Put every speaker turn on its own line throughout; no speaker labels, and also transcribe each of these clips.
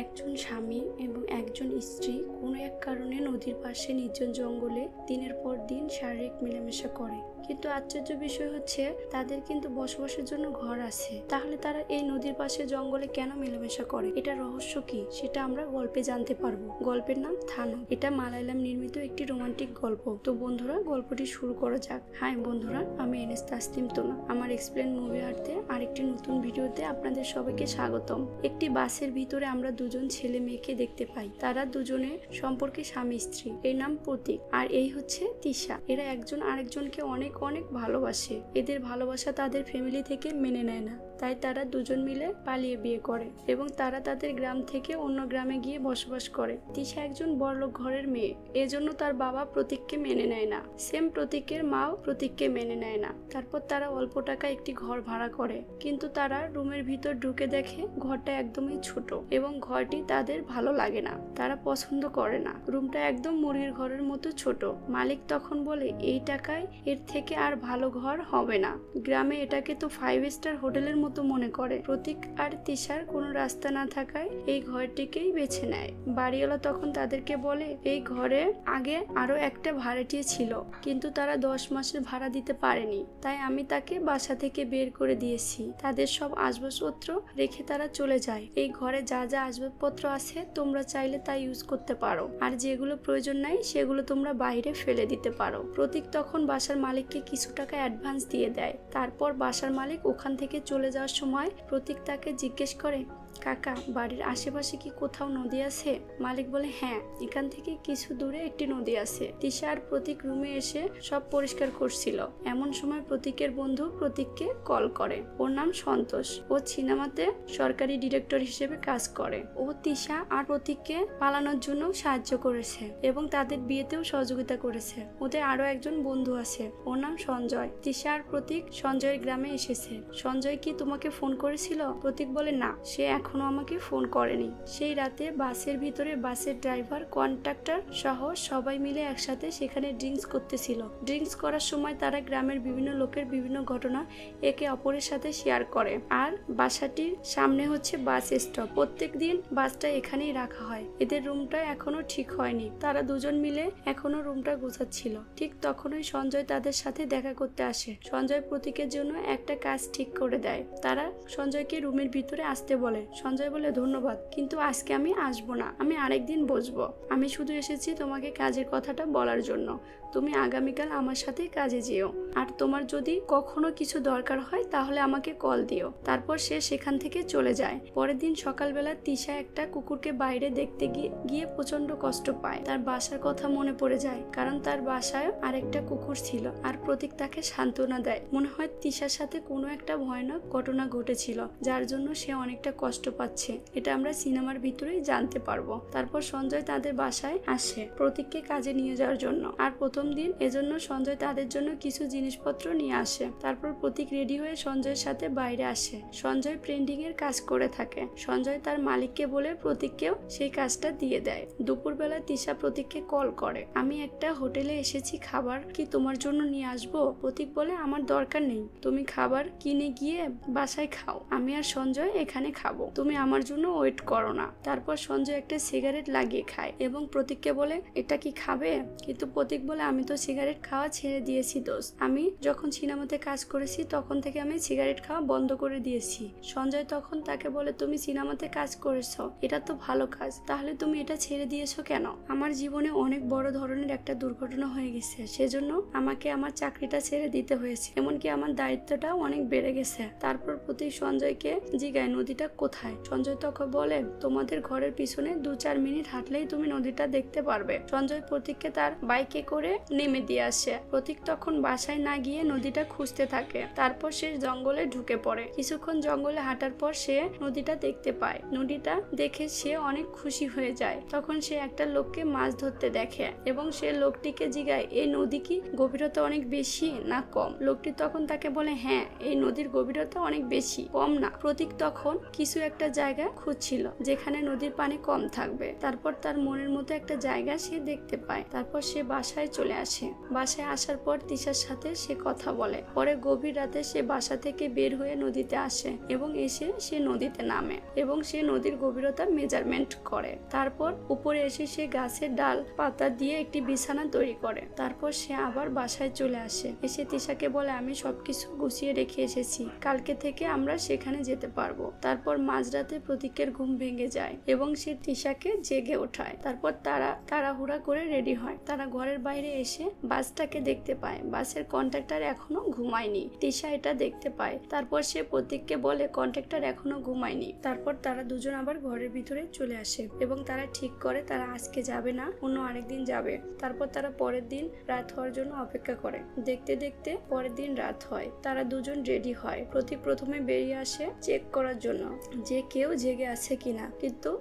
একজন স্বামী এবং একজন স্ত্রী কোনো এক কারণে নদীর পাশে নির্জন জঙ্গলে দিনের পর দিন শারীরিক মেলামেশা করে, কিন্তু আশ্চর্য বিষয় হচ্ছে তাদের কিন্তু বসবাসের জন্য ঘর আছে। তাহলে তারা এই নদীর পাশে জঙ্গলে কেন মেলামেশা করে? এটা রহস্য কি সেটা আমরা গল্পে জানতে পারবো। গল্পের নাম থানো। এটা মালায়ালাম নির্মিত একটি রোমান্টিক গল্প। তো বন্ধুরা, গল্পটি শুরু করা যাক। হাই বন্ধুরা, আমি এনএস তাসনিম তোনা। আমার এক্সপ্লেন মুভি আর্টে আরেকটি নতুন ভিডিওতে আপনাদের সবাইকে স্বাগতম। একটি বাসের ভিতরে আমরা দুজন ছেলে মেয়েকে দেখতে পাই। তারা দুজনের সম্পর্কে স্বামী স্ত্রী। এর নাম প্রতীক আর এই হচ্ছে তিশা। এরা একজন আরেকজনকে অনেক অনেক ভালোবাসে। এদের ভালোবাসা তাদের ফ্যামিলি থেকে মেনে নেয় না, তাই তারা দুজন মিলে পালিয়ে বিয়ে করে এবং তারা তাদের গ্রাম থেকে অন্য গ্রামে গিয়ে বসবাস করে। তিশা একজন বড়লোক ঘরের মেয়ে, এজন্য তার বাবা প্রতীককে মেনে নেয় না। সেম প্রতীকের মাও প্রতীককে মেনে নেয় না। তারপর তারা অল্প টাকা একটি ঘর ভাড়া করে, কিন্তু তারা রুমের ভিতর ঢুকে দেখে ঘরটা একদমই ছোট এবং ঘরটি তাদের ভালো লাগে না। তারা পছন্দ করে না। রুমটা একদম মুরগির ঘরের মতো ছোট। মালিক তখন বলে, এই টাকায় এর থেকে আর ভালো ঘর হবে না। গ্রামে এটাকে তো 5 স্টার হোটেলের মতো মনে করে। প্রতীক আর তিশার কোনো রাস্তা না থাকায় এই ঘরটিকেই বেছে নেয়। বাড়িওয়ালা তখন তাদেরকে বলে, এই ঘরে আগে আরো একটা ভাড়াটিয়া ছিল, কিন্তু তারা 10 মাসের ভাড়া দিতে পারেনি, তাই আমি তাকে বাসা থেকে বের করে দিয়েছি। তাদের সব আসবাবপত্র রেখে তারা চলে যায়। এই ঘরে যা যা আসবাবপত্র আছে তোমরা চাইলে তা ইউজ করতে পারো, আর যেগুলো প্রয়োজন নাই সেগুলো তোমরা বাইরে ফেলে দিতে পারো। প্রতীক তখন বাসার মালিককে কিছু টাকা অ্যাডভান্স দিয়ে দেয়। তারপর বাসার মালিক ওখান থেকে চলে যাওয়ার সময় প্রতীক তাকে জিজ্ঞেস করে, কাকা, বাড়ির আশেপাশে কি কোথাও নদী আছে? মালিক বলে, হ্যাঁ, এখান থেকে কিছু দূরে একটি নদী আছে। তিশা আর প্রতীক রুমে এসে সব পরিষ্কার করছিল। এমন সময় প্রতীকের বন্ধু প্রতীককে কল করে। ওর নাম সন্তোষ। ও সিনেমাতে সরকারি ডিরেক্টর হিসেবে কাজ করে। ও তিশা আর প্রতীককে পালানোর জন্য সাহায্য করেছে এবং তাদের বিয়েতেও সহযোগিতা করেছে। ওদের আরো একজন বন্ধু আছে, ওর নাম সঞ্জয়। তিশা আর প্রতীক সঞ্জয়ের গ্রামে এসেছে। সঞ্জয় কি তোমাকে ফোন করেছিল? প্রতীক বলে, না, সে এখনো আমাকে ফোন করেনি। সেই রাতে বাসের ভিতরে বাসের ড্রাইভার, কন্ডাক্টর সহ সবাই মিলে একসাথে সেখানে ড্রিঙ্কস করতেছিল। ড্রিঙ্কস করার সময় তারা গ্রামের বিভিন্ন লোকের বিভিন্ন ঘটনা একে অপরের সাথে শেয়ার করে। আর বাসাটির সামনে হচ্ছে বাস স্টপ। প্রত্যেক দিন বাসটা এখানেই রাখা হয়। এদের রুমটা এখনো ঠিক হয়নি। তারা দুজন মিলে এখনো রুমটা গোছাচ্ছিল। ঠিক তখনই সঞ্জয় তাদের সাথে দেখা করতে আসে। সঞ্জয় প্রতীকের জন্য একটা কাজ ঠিক করে দেয়। তারা সঞ্জয়কে রুমের ভিতরে আসতে বলে। সঞ্জয় বলে, ধন্যবাদ, কিন্তু আজকে আমি আসবো না, আমি আরেকদিন বসবো। আমি শুধু এসেছি তোমাকে কাজের কথাটা বলার জন্য। তুমি আগামীকাল আমার সাথে কাজে যেও, আর তোমার যদি কখনো কিছু দরকার হয় তাহলে আমাকে কল দিও। তারপর সে সেখান থেকে চলে যায়। পরের দিন সকালবেলা তিশা একটা কুকুরকে বাইরে দেখতে গিয়ে প্রচন্ড কষ্ট পায়। তার বাসার কথা মনে পড়ে যায়, কারণ তার বাসায় আরেকটা কুকুর ছিল। আর প্রতীক তাকে সান্ত্বনা দেয়। মনে হয় তিশার সাথে কোনো একটা ভয়ানক ঘটনা ঘটেছিল, যার জন্য সে অনেকটা কষ্ট পাচ্ছে। এটা আমরা সিনেমার ভিতরেই জানতে পারবো। তারপর সঞ্জয় তাদের বাসায় আসে প্রতীককে কাজে নিয়ে যাওয়ার জন্য। আর প্রথম দিন এজন্য সঞ্জয় তাদের জন্য কিছু জিনিসপত্র নিয়ে আসে। তারপর প্রতীক রেডি হয়ে সঞ্জয়ের সাথে বাইরে আসে। সঞ্জয় প্রিন্টিং এর কাজ করে থাকে। সঞ্জয় তার মালিককে বলে প্রতীককেও সেই কাজটা দিয়ে দেয়। দুপুরবেলা তিশা প্রতীককে কল করে, আমি একটা হোটেলে এসেছি, খাবার কি তোমার জন্য নিয়ে আসবো? প্রতীক বলে, আমার দরকার নেই, তুমি খাবার কিনে গিয়ে বাসায় খাও, আমি আর সঞ্জয় এখানে খাবো, তুমি আমার জন্য ওয়েট করো না। তারপর সঞ্জয় একটা সিগারেট লাগিয়ে খায় এবং প্রতীককে বলে, এটা কি খাবে? কিন্তু প্রতীক বলে, আমি তো সিগারেট খাওয়া ছেড়ে দিয়েছি দোস্ত। আমি যখন সিনেমাতে কাজ করেছি তখন থেকে আমি সিগারেট খাওয়া বন্ধ করে দিয়েছি। সঞ্জয় তখন তাকে বলে, তুমি সিনেমাতে কাজ করেছো, এটা তো ভালো কাজ, তাহলে তুমি এটা ছেড়ে দিয়েছো কেন? আমার জীবনে অনেক বড় ধরনের একটা দুর্ঘটনা হয়ে গেছে, সেজন্য আমাকে আমার চাকরিটা ছেড়ে দিতে হয়েছে, এমনকি আমার দায়িত্বটা অনেক বেড়ে গেছে। তারপর প্রতীক সঞ্জয়কে জিজ্ঞায়, নদীটা কোথায়? সঞ্জয় তখন বলে, তোমাদের ঘরের পিছনে 2-4 মিনিট হাঁটলেই তুমি নদীটা দেখতে পারবে। সঞ্জয় প্রতীককে তার বাইকে করে নেমে দিয়ে আসে। প্রতীক তখন বাসায় না গিয়ে নদীটা খুঁজতে থাকে। তারপর সে জঙ্গলে ঢুকে পড়ে। কিছুক্ষণ জঙ্গলে হাঁটার পর সে নদীটা দেখতে পায়। নদীটা দেখে সে অনেক খুশি হয়ে যায়। তখন সে একটা লোককে মাছ ধরতে দেখে এবং সে লোকটিকে জিজ্ঞায়, এই নদী কি গভীরতা অনেক বেশি না কম? লোকটি তখন তাকে বলে, হ্যাঁ, এই নদীর গভীরতা অনেক বেশি, কম না। প্রতীক তখন কিছু একটা জায়গা খুঁজছিল যেখানে নদীর পানি কম থাকবে। তারপর তার মনের মতো একটা জায়গা সে দেখতে পায়। তারপর সে বাসায় চলে আসে। বাসায় আসার পর তিশার সাথে সে কথা বলে। পরে গভীর রাতে সে বাসা থেকে বের হয়ে নদীতে আসে এবং এসে সে নদীতে নামে এবং সে নদীর গভীরতা মেজারমেন্ট করে। তারপর উপরে এসে সে গাছের ডাল পাতা দিয়ে একটি বিছানা তৈরি করে। তারপর সে আবার বাসায় চলে আসে। এসে তিশাকে বলে, আমি সবকিছু গুছিয়ে রেখে এসেছি, কালকে থেকে আমরা সেখানে যেতে পারবো। তারপর মাঝরাতে প্রতীকের ঘুম ভেঙে যায় এবং সে তিশাকে জেগে ওঠায়। তারপর তারা তাড়াহুড়া করে রেডি হয়। তারা ঘরের বাইরে এসে বাসটাকে দেখতে পায়। বাসের কন্ট্রাক্টর এখনো ঘুমায়নি। তিশা এটা দেখতে পায়। তারপর সে প্রতীককে বলে, কন্ট্রাক্টর এখনো ঘুমায়নি। তারপর তারা দুজন আবার ঘরের ভিতরে চলে আসে এবং তারা ঠিক করে তারা আজকে যাবে না, অন্য আরেকদিন যাবে। তারপর তারা পরের দিন রাত হওয়ার জন্য অপেক্ষা করে। দেখতে দেখতে পরের দিন রাত হয়। তারা দুজন রেডি হয়। প্রতীক প্রথমে বেরিয়ে আসে চেক করার জন্য যে কেউ জেগে আছে কিনা, কিন্তু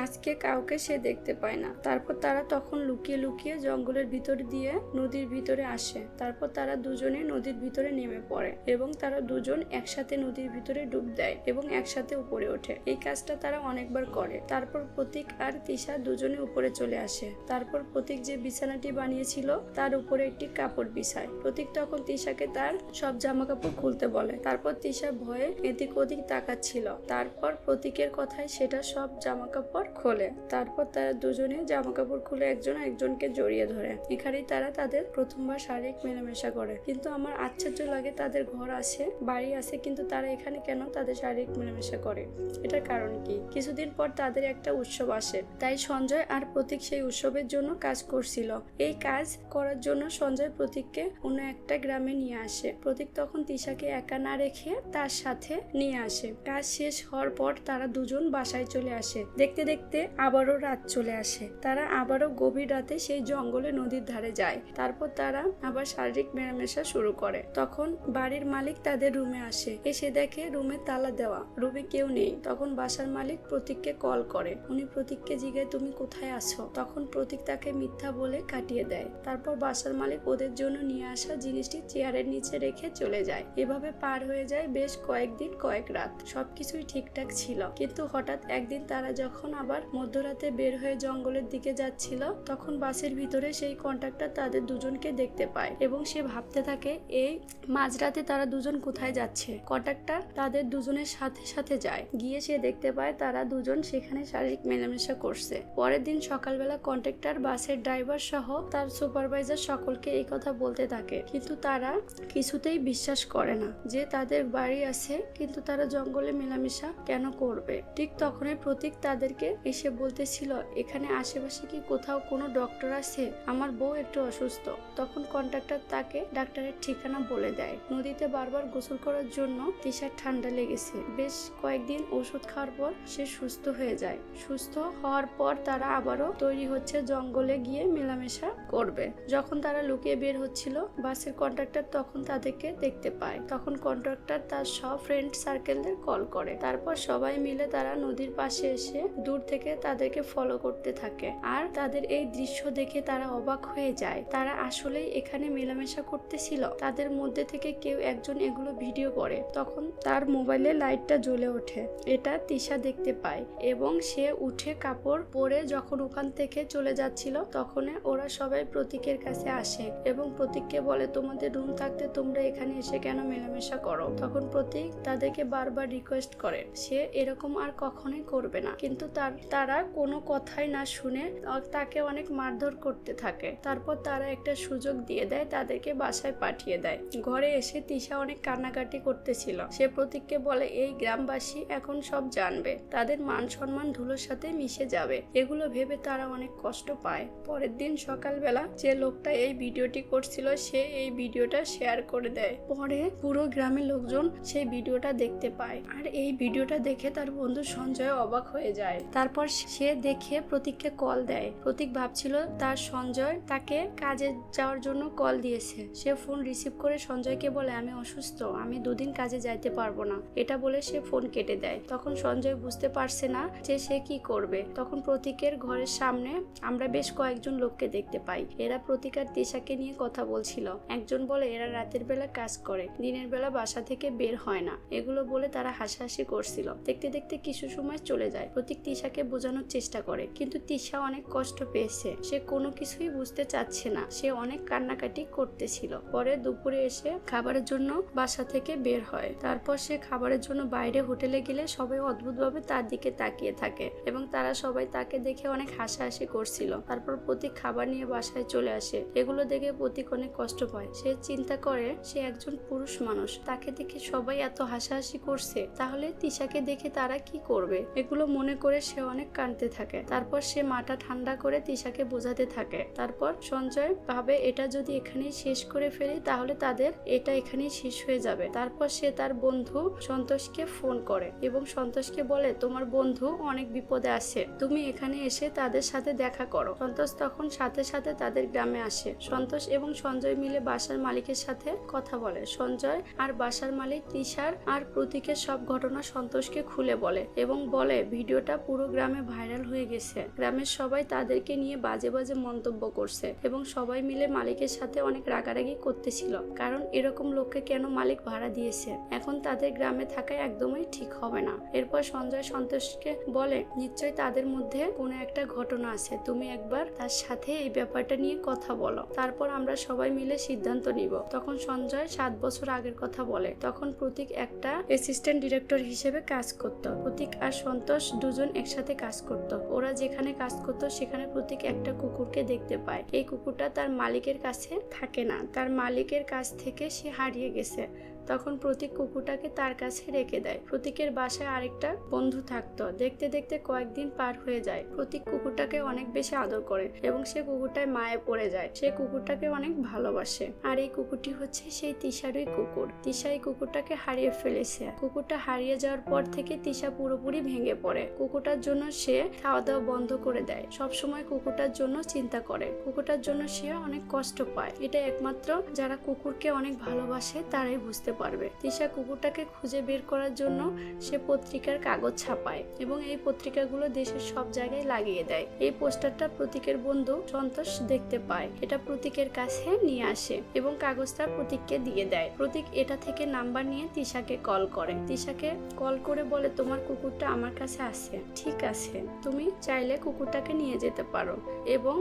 আজকে কাউকে সে দেখতে পায় না। তারপর তারা তখন লুকিয়ে লুকিয়ে জঙ্গলের ভিতর দিয়ে নদীর ভিতরে আসে। তারপর তারা দুজনে নদীর ভিতরে নেমে পড়ে এবং তারা দুজন একসাথে নদীর ভিতরে ডুব দেয় এবং একসাথে উপরে ওঠে। এই কাজটা তারা অনেকবার করে। তারপর প্রতীক আর তিশা দুজনে উপরে চলে আসে। তারপর প্রতীক যে বিছানাটি বানিয়েছিল তার উপরে একটি কাপড় বিছায়। প্রতীক তখন তিশাকে তার সব জামা কাপড় খুলতে বলে। তারপর তিশা ভয়ে এদিক ওদিক তাকাচ্ছিল। তারপর প্রতীকের কথায় সেটা সব জামা কাপড় খোলে। তারপর তারা দুজনে জামা কাপড় খুলে একজন একজনকে জড়িয়ে ধরে। এখানেই তারা তাদের প্রথমবার শারীরিক মেলামেশা করে। কিন্তু আমার আশ্চর্য লাগে, তাদের ঘর আছে, বাড়ি আছে, কিন্তু তারা এখানে কেন তাদের শারীরিক মেলামেশা করে? এটার কারণ কি? কিছুদিন পর তাদের একটা উৎসব আসে। তাই সঞ্জয় আর প্রতীক সেই উৎসবের জন্য কাজ করছিল। এই কাজ করার জন্য সঞ্জয় প্রতীককে অন্য একটা গ্রামে নিয়ে আসে। প্রতীক তখন তিশাকে একা না রেখে তার সাথে নিয়ে আসে। কাজ শেষ হওয়ার পর তারা দুজন বাসায় চলে আসে। দেখতে দেখতে আবারও রাত চলে আসে। তারা আবারও গভীর রাতে সেই জঙ্গলে নদীর ধারে যায়। তারপর তারা আবার শারীরিক মেলামেশা শুরু করে। তখন বাড়ির মালিক তাদের রুমে আসে। এসে দেখে রুমে তালা দেওয়া, রুমে কেউ নেই। তখন বাসার মালিক প্রতীককে কল করে। উনি প্রতীককে জিজ্ঞাসা, তুমি কোথায় আছো? তখন প্রতীক তাকে মিথ্যা বলে কাটিয়ে দেয়। তারপর বাসার মালিক ওদের জন্য নিয়ে আসা জিনিসটি চেয়ারের নিচে রেখে চলে যায়। এভাবে পার হয়ে যায় বেশ কয়েকদিন, কয়েক রাত। সবকিছুই ঠিকঠাক ছিল, কিন্তু হঠাৎ একদিন তারা যখন আবার মধ্যরাতে বের হয়ে জঙ্গলের দিকে যাচ্ছিল, তখন বাসের ভিতরে সেই কন্ট্রাক্টর তাদের দুজনকে দেখতে পায় এবং সে ভাবতে থাকে এই মাঝরাতে তারা দুজন কোথায় যাচ্ছে। কন্ট্রাক্টর তাদের দুজনের সাথে সাথে যায়। গিয়ে সে দেখতে পায় তারা দুজন সেখানে শারীরিক মেলামেশা করছে। পরের দিন সকালবেলা কন্ট্রাক্টর বাসের ড্রাইভার সহ তার সুপারভাইজার সকলকে এই কথা বলতে থাকে, কিন্তু তারা কিছুতেই বিশ্বাস করে না যে তাদের বাড়ি আছে, কিন্তু তারা জঙ্গলে মেলামেশা কেন করবে। ঠিক তখনই প্রতীক তাদেরকে এসে বলতেছিল, এখানে আশেপাশে কি কোথাও কোনো ডক্টর আছে? আমার বউ একটু অসুস্থ। তখন কন্ট্রাক্টর তাকে ডাক্তারের ঠিকানা বলে দেয়। নদীতে বারবার গোসল করার জন্য তিশার ঠান্ডা লেগেছে। বেশ কয়েকদিন ওষুধ খাওয়ার পর সে সুস্থ হয়ে যায়। সুস্থ হওয়ার পর তারা আবারও তৈরি হচ্ছে জঙ্গলে গিয়ে মেলামেশা করবে। যখন তারা লুকিয়ে বের হচ্ছিল, বাসের কন্ট্রাক্টর তখন তাদেরকে দেখতে পায়। তখন কন্ট্রাক্টর তার সব ফ্রেন্ড সার্কেলদের কল করে। তারপর সবাই মিলে তারা নদীর পাশে এসে দূর থেকে তাদেরকে ফলো করতে থাকে। আর তাদের এই দৃশ্য দেখে তারা অবাক হয়ে যায়। তারা আসলেই এখানে মেলামেশা করতেছিল। তাদের মধ্যে থেকে কেউ একজন এগুলো ভিডিও করে। তখন তার মোবাইলে লাইটটা জ্বলে ওঠে। এটা তিশা দেখতে পায় এবং সে উঠে কাপড় পরে যখন ওখান থেকে চলে যাচ্ছিল, তখন ওরা সবাই প্রতীকের কাছে আসে এবং প্রতীককে বলে, তোমাদের রুম থাকতে তোমরা এখানে এসে কেন মেলামেশা করো? তখন প্রতীক তাদেরকে বারবার রিকোয়েস্ট করে সে এরকম আর কখনোই করবে না, কিন্তু তারা কোনো কথাই না শুনে তাকে অনেক মারধর করতে থাকে। তারপর তারা একটা সুযোগ দিয়ে দেয়, তাদেরকে বাসায় পাঠিয়ে দেয়। ঘরে এসে তিশা অনেক কান্নাকাটি করতেছিল। সে প্রতীককে বলে, এই গ্রামবাসী এখন সব জানবে, তাদের মান সম্মান ধুলোর সাথে মিশে যাবে। এগুলো ভেবে তারা অনেক কষ্ট পায়। পরের দিন সকালবেলা যে লোকটা এই ভিডিওটি করছিল সে এই ভিডিওটা শেয়ার করে দেয়। পরে পুরো গ্রামের লোকজন সেই ভিডিওটা দেখতে পায়। আর এই ভিডিওটা দেখে তার বন্ধু সঞ্জয় অবাক হয়ে যায়। তারপর সে দেখে প্রতীককে কল দেয়। প্রতীক ভাবছিল তার সঞ্জয় তাকে কাজে যাওয়ার জন্য কল দিয়েছে। সে ফোন রিসিভ করে সঞ্জয়কে বলে, আমি অসুস্থ, আমি দুদিন কাজে যাইতে পারবো না। এটা বলে সে ফোন কেটে দেয়। তখন সঞ্জয় বুঝতে পারছে না যে সে কি করবে। তখন প্রতীকের ঘরের সামনে আমরা বেশ কয়েকজন লোককে দেখতে পাই। এরা প্রতীক আর তিশাকে নিয়ে কথা বলছিল। একজন বলে এরা রাতের বেলা কাজ করে, দিনের বেলা বাসা থেকে বের হয় না। এগুলো বলে তারা হাসাহাসি করছিল। দেখতে দেখতে কিছু সময় চলে যায়। প্রতীক তিশাকে বোঝানোর চেষ্টা করে, কিন্তু তিশা অনেক কষ্ট পেয়েছে। সে কোনো কিছুই বুঝতে চাচ্ছে না। সে অনেক কান্নাকাটি করতেছিল। পরে দুপুরে এসে খাবারের জন্য বাসা থেকে বের হয়। তারপর সে খাবারের জন্য বাইরে হোটেলে গেলে সবাই অদ্ভুতভাবে তার দিকে তাকিয়ে থাকে এবং তারা সবাই তাকে দেখে অনেক হাসাহাসি করছিল। তারপর প্রতীক খাবার নিয়ে বাসায় চলে আসে। এগুলো দেখে প্রতীক অনেক কষ্ট পায়। সে চিন্তা করে সে একজন পুরুষ মানুষ, তাকে দেখে সবাই এত হাসাহাসি করছে, তাহলে তিশাকে দেখে তারা কি করবে? এগুলো মনে করে সে অনেক কাঁদতে থাকে। তারপর সে মাথা ঠান্ডা করে তিশাকে বোঝাতে থাকে। তারপর সঞ্জয় ভাবে এটা যদি এখানেই শেষ করে ফেলি তাহলে তাদের এটা এখানেই শেষ হয়ে যাবে। তারপর সে তার বন্ধু সন্তোষকে ফোন করে এবং সন্তোষকে বলে তোমার বন্ধু অনেক বিপদে আছে, তুমি এখানে এসে তাদের সাথে দেখা করো। সন্তোষ তখন সাথে সাথে তাদের গ্রামে আসে। সন্তোষ এবং সঞ্জয় মিলে বাসার মালিকের সাথে কথা বলে। সঞ্জয় আর বাসার মালিক তিশার আর প্রতীকের সব ঘটনা সন্তোষকে খুলে বলে এবং বলে ভিডিওটা পুরো গ্রামে ভাইরাল হয়ে গেছে। গ্রামের সবাই তাদেরকে নিয়ে বাজে বাজে মন্তব্য করছে এবং সবাই মিলে মালিকের সাথে অনেক রাগারাগি করতেছিল, কারণ এরকম লোককে কেন মালিক ভাড়া দিয়েছে। এখন তাদের গ্রামে থাকা একদমই ঠিক হবে না। এরপর সঞ্জয় সন্তোষকে বলে নিশ্চয়ই তাদের মধ্যে কোনো একটা ঘটনা আছে, তুমি একবার তার সাথে এই ব্যাপারটা নিয়ে কথা বলো, তারপর আমরা সবাই মিলে সিদ্ধান্ত নিব। তখন সঞ্জয় 7 বছর আগের কথা বলে। তখন প্রতীক একটা অ্যাসিস্ট্যান্ট ডিরেক্টর হিসেবে কাজ করত। প্রতীক আর সন্তোষ দুজন একসাথে কাজ করত। ওরা যেখানে কাজ করত সেখানে প্রতীক একটা কুকুরকে দেখতে পায়। এই কুকুরটা তার মালিকের কাছে থাকে না, তার মালিকের কাছ থেকে সে হারিয়ে গেছে। তখন প্রতীক কুকুরটাকে তার কাছে রেখে দেয়। প্রতীকের বাসায় আরেকটা বন্ধু থাকতো। দেখতে দেখতে কয়েকদিন পার হয়ে যায়। প্রতীক কুকুরটাকে অনেক বেশি আদর করে এবং সে কুকুরটায় মায়ে পড়ে যায়। সে কুকুরটাকে অনেক ভালোবাসে। আর এই কুকুরটি হচ্ছে সেই তিশারই কুকুর। তিশা এই কুকুরটাকে হারিয়ে ফেলেছে। কুকুরটা হারিয়ে যাওয়ার পর থেকে তিশা পুরোপুরি ভেঙে পড়ে। কুকুরটার জন্য সে খাওয়া দাওয়া বন্ধ করে দেয়। সবসময় কুকুরটার জন্য চিন্তা করে। কুকুরটার জন্য সে অনেক কষ্ট পায়। এটা একমাত্র যারা কুকুরকে অনেক ভালোবাসে তারাই বুঝতে পারবে। তিশা কুকুরটাকে খুঁজে বের করার জন্য সে পত্রিকার কাগজ ছাপায় এবং এই পত্রিকাগুলো দেশের সব জায়গায় লাগিয়ে দেয়। এই পোস্টারটা প্রতীকের বন্ধু সন্তোষ দেখতে পায়। এটা প্রতীকের কাছে নিয়ে আসে এবং কাগজটা প্রতীককে দিয়ে দেয়। প্রতীক এটা থেকে নাম্বার নিয়ে তিশাকে কল করে। তিশাকে কল করে বলে তোমার কুকুরটা আমার কাছে আছে, ঠিক আছে, তুমি চাইলে কুকুরটাকে নিয়ে যেতে পারো এবং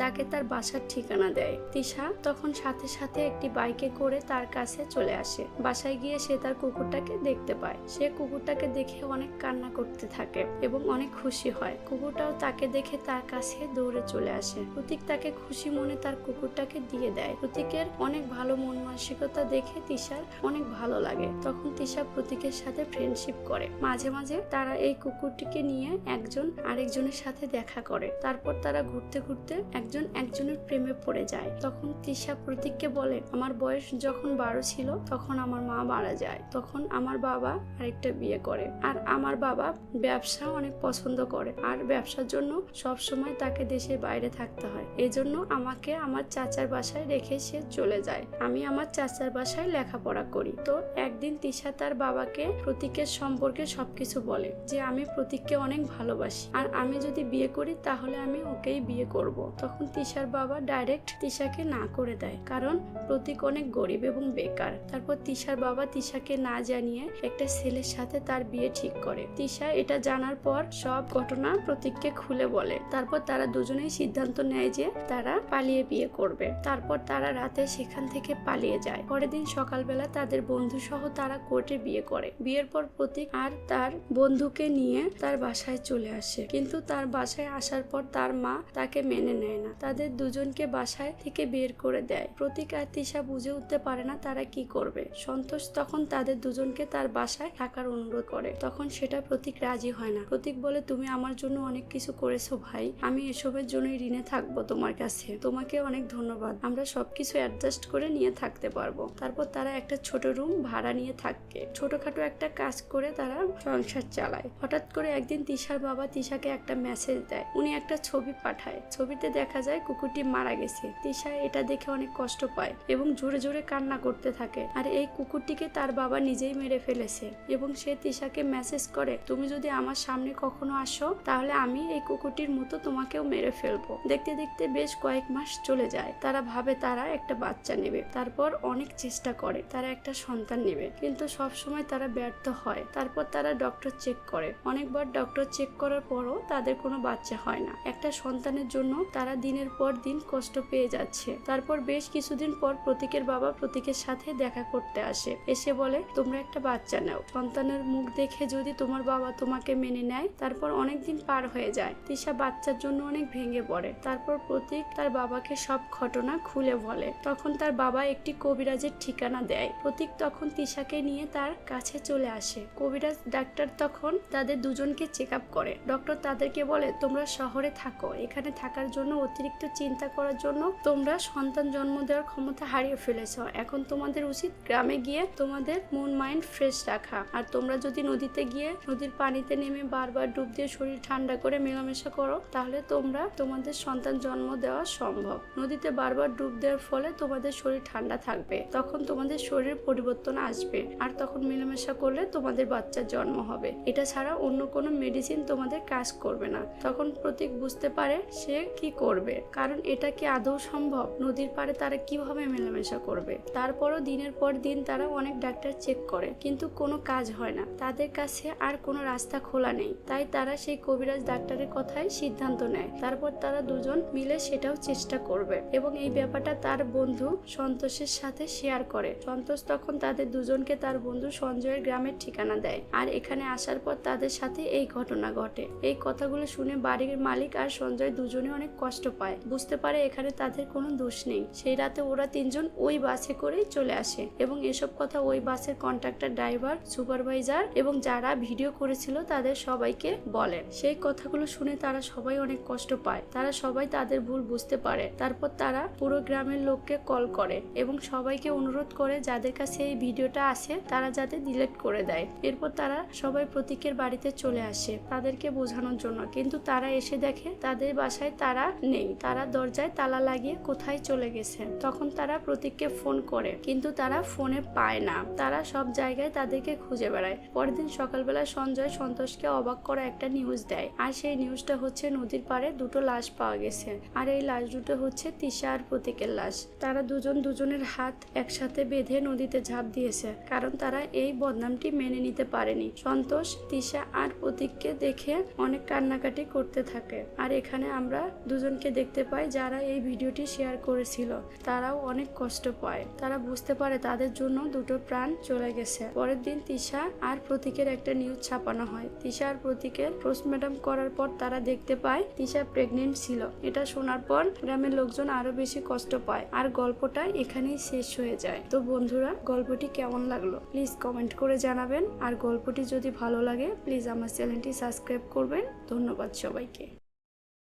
তাকে তার বাসার ঠিকানা দেয়। তিশা তখন সাথে সাথে একটি বাইকে করে তার কাছে চলে আসে। বাসায় গিয়ে সে তার কুকুরটাকে দেখতে পায়। সে কুকুরটাকে দেখে অনেক কান্না করতে থাকে এবং অনেক খুশি হয়। কুকুরটাও তাকে দেখে তার কাছে দৌড়ে চলে আসে। প্রতীক তাকে খুশি মনে তার কুকুরটাকে দিয়ে দেয়। প্রতীকের অনেক ভালো মন মানসিকতা দেখে তিশার অনেক ভালো লাগে। তখন তিশা প্রতীকের সাথে ফ্রেন্ডশিপ করে। মাঝে মাঝে তারা এই কুকুরটিকে নিয়ে একজন আরেকজনের সাথে দেখা করে। তারপর তারা ঘুরতে ঘুরতে একজন একজনের প্রেমে পড়ে যায়। তখন তিশা প্রতীককে বলে আমার বয়স যখন 12 ছিল তখন আমার মা মারা যায়। তখন আমার বাবা আরেকটা বিয়ে করে। আর আমার বাবা ব্যবসা অনেক পছন্দ করে আর ব্যবসার জন্য সব সময় তাকে দেশের বাইরে থাকতে হয়। এজন্য আমাকে আমার চাচার বাসায় রেখে সে চলে যায়। আমি আমার চাচার বাসায় লেখাপড়া করি। তো একদিন তিশা তার বাবাকে প্রতীকের সম্পর্কে সবকিছু বলে যে আমি প্রতীককে অনেক ভালোবাসি আর আমি যদি বিয়ে করি তাহলে আমি ওকেই বিয়ে করব। তখন তিশার বাবা ডাইরেক্ট তিশাকে না করে দেয়, কারণ প্রতীক অনেক গরিব এবং বেকার। তারপর তিশার বাবা তিশাকে না জানিয়ে একটা ছেলের সাথে তার বিয়ে ঠিক করে। তিশা এটা জানার পর সব ঘটনা প্রতীককে খুলে বলে। তারপর তারা দুজনেই সিদ্ধান্ত নেয় যে তারা পালিয়ে বিয়ে করবে। তারপর তারা রাতে সেখান থেকে পালিয়ে যায়। পরের দিন সকালবেলা তাদের বন্ধু সহ তারা কোর্টে বিয়ে করে। বিয়ের পর প্রতীক আর তার বন্ধুকে নিয়ে তার বাসায় চলে আসে, কিন্তু তার বাসায় আসার পর তার মা তাকে মেনে নেয় না। তাদের দুজনকে বাসায় থেকে বের করে দেয়। প্রতীক আর তিশা বুঝে উঠতে পারে না তারা কি করবে। সন্তোষ তখন তাদের দুজনকে তার বাসায় থাকার অনুরোধ করে। তখন সেটা প্রতীক রাজি হয় না। প্রতীক বলে তুমি আমার জন্য অনেক কিছু করেছো ভাই, আমি এসবের জন্যই ঋণে থাকবো তোমার কাছে, তোমাকে অনেক ধন্যবাদ, আমরা সবকিছু অ্যাডজাস্ট করে নিয়ে থাকতে পারবো। তারপর তারা একটা ছোট রুম ভাড়া নিয়ে থাকে। ছোটখাটো একটা কাজ করে তারা সংসার চালায়। হঠাৎ করে একদিন তিশার বাবা তিশাকে একটা মেসেজ দেয়। উনি একটা ছবি পাঠায়। ছবিতে দেখা যায় কুকুরটি মারা গেছে। তিশা এটা দেখে অনেক কষ্ট পায় এবং জোরে জোরে কান্না করতে থাকে। আর এই এই কুকুরটিকে তার বাবা নিজেই মেরে ফেলেছে এবং সে তিশাকে মেসেজ করে, তুমি যদি আমার সামনে কখনো আসো তাহলে আমি এই কুকুরটির মতো তোমাকেও মেরে ফেলবো। দেখতে দেখতে বেশ কয়েক মাস চলে যায়। তারা ভাবে তারা একটা বাচ্চা নেবে, তারপর অনেক চেষ্টা করে তারা একটা সন্তান নেবে, কিন্তু সব সময় তারা ব্যর্থ হয়। তারপর তারা ডক্টর চেক করে, অনেকবার ডক্টর চেক করার পরও তাদের কোনো বাচ্চা হয় না। একটা সন্তানের জন্য তারা দিনের পর দিন কষ্ট পেয়ে যাচ্ছে। তারপর বেশ কিছুদিন পর প্রতীকের বাবা প্রতীকের সাথে দেখা করতে আসে, এসে বলে তোমরা একটা বাচ্চা নাও। সন্তানের মুখ দেখে যদি তোমার বাবা তোমাকে মেনে নেয়। তারপর অনেকদিন পার হয়ে যায়। তিশা বাচ্চার জন্য অনেক ভেঙে পড়ে। তারপর প্রতীক তার বাবাকে সব ঘটনা খুলে বলে। তখন তার বাবা একটি কবিরাজের ঠিকানা দেয়। প্রতীক তখন তিশাকে নিয়ে তার কাছে চলে আসে। কবিরাজ ডাক্তার তখন তাদের দুজনকে চেক আপ করে। ডক্টর তাদেরকে বলে তোমরা শহরে থাকো, এখানে থাকার জন্য অতিরিক্ত চিন্তা করার জন্য তোমরা সন্তান জন্ম দেওয়ার ক্ষমতা হারিয়ে ফেলেছ। এখন তোমাদের উচিত গ্রামে গিয়ে তোমাদের মন মাইন্ড ফ্রেশ রাখা। আর তোমরা যদি নদীতে গিয়ে নদীর পানিতে নেমে বারবার ডুব দিয়ে শরীর ঠান্ডা করে মেলামেশা করো তাহলে তোমরা তোমাদের সন্তান জন্ম দেওয়া সম্ভব। নদীতে বারবার ডুব দেওয়ার ফলে তোমাদের শরীর ঠান্ডা থাকবে, তখন তোমাদের শরীরের পরিবর্তন আসবে, আর তখন মেলামেশা করলে তোমাদের বাচ্চার জন্ম হবে। এটা ছাড়া অন্য কোনো মেডিসিন তোমাদের কাজ করবে না। তখন প্রতীক বুঝতে পারে সে কি করবে, কারণ এটা কি আদৌ সম্ভব? নদীর পাড়ে তারা কিভাবে মেলামেশা করবে? তারপরও দিনের পর দিন তারা অনেক ডাক্তার চেক করে, কিন্তু কোনো কাজ হয় না। তাদের কাছে আর কোনো রাস্তা খোলা নেই, তাই তারা সেই কবিরাজ ডাক্তারের কথাই সিদ্ধান্ত নেয়। তারপর তারা দুজন মিলে সেটাও চেষ্টা করবে এবং এই ব্যাপারটা তার বন্ধু সন্তোষের সাথে শেয়ার করে। সন্তোষ তখন তাদের দুজনকে তার বন্ধু সঞ্জয়ের গ্রামের ঠিকানা দেয়। আর এখানে আসার পর তাদের সাথে এই ঘটনা ঘটে। এই কথাগুলো শুনে বাড়ির মালিক আর সঞ্জয় দুজনে অনেক কষ্ট পায়, বুঝতে পারে এখানে তাদের কোনো দোষ নেই। সেই রাতে ওরা তিনজন ওই বাসে করেই চলে আসে এবং এসব কথা ওই বাসের কন্ট্রাক্টর, ড্রাইভার, সুপারভাইজার এবং যারা ভিডিও করেছিল তাদের সবাইকে বলেন। সেই কথাগুলো শুনে তারা সবাই অনেক কষ্ট পায়। তারা সবাই তাদের ভুল বুঝতে পারে। তারপর তারা পুরো গ্রামের লোককে কল করে এবং সবাইকে অনুরোধ করে যাদের কাছে এই ভিডিওটা আছে তারা যাতে ডিলিট করে দেয়। এরপর তারা সবাই প্রতীকের বাড়িতে চলে আসে তাদেরকে বোঝানোর জন্য, কিন্তু তারা এসে দেখে তাদের বাসায় তারা নেই। তারা দরজায় তালা লাগিয়ে কোথায় চলে গেছে। তখন তারা প্রতীককে ফোন করে, কিন্তু তারা ফোনে পায় না। তারা সব জায়গায় তাদেরকে খুঁজে বেড়ায়। পরের দিন সকালবেলা সঞ্জয় সন্তোষকে অবাক করা একটা নিউজ দেয়, আর সেই নিউজটা হচ্ছে নদীর পাড়ে দুটো লাশ পাওয়া গেছে। আর এই লাশ দুটো হচ্ছে তিশা আর প্রতীকের লাশ। তারা দুজন দুজনের হাত একসাথে বেঁধে নদীতে ঝাঁপ দিয়েছে, কারণ তারা এই বদনামটি মেনে নিতে পারেনি। সন্তোষ তিশা আর প্রতীককে দেখে অনেক কান্নাকাটি করতে থাকে। আর এখানে আমরা দুজনকে দেখতে পাই যারা এই ভিডিওটি শেয়ার করেছিল তারাও অনেক কষ্ট পায়। তারা বুঝতে পারে তাদের জন্য দুটো প্রাণ চলে গেছে। পরের দিন তিশা আর প্রতীকের একটা নিউজ ছাপানো হয়। তিশা আর প্রতীকের পোস্টমর্টম করার পর তারা দেখতে পায় তিশা প্রেগনেন্ট ছিল। এটা শোনার পর গ্রামের লোকজন আরো বেশি কষ্ট পায় আর গল্পটা এখানেই শেষ হয়ে যায়। তো বন্ধুরা, গল্পটি কেমন লাগলো প্লিজ কমেন্ট করে জানাবেন। আর গল্পটি যদি ভালো লাগে প্লিজ আমার চ্যানেলটি সাবস্ক্রাইব করবেন। ধন্যবাদ সবাইকে।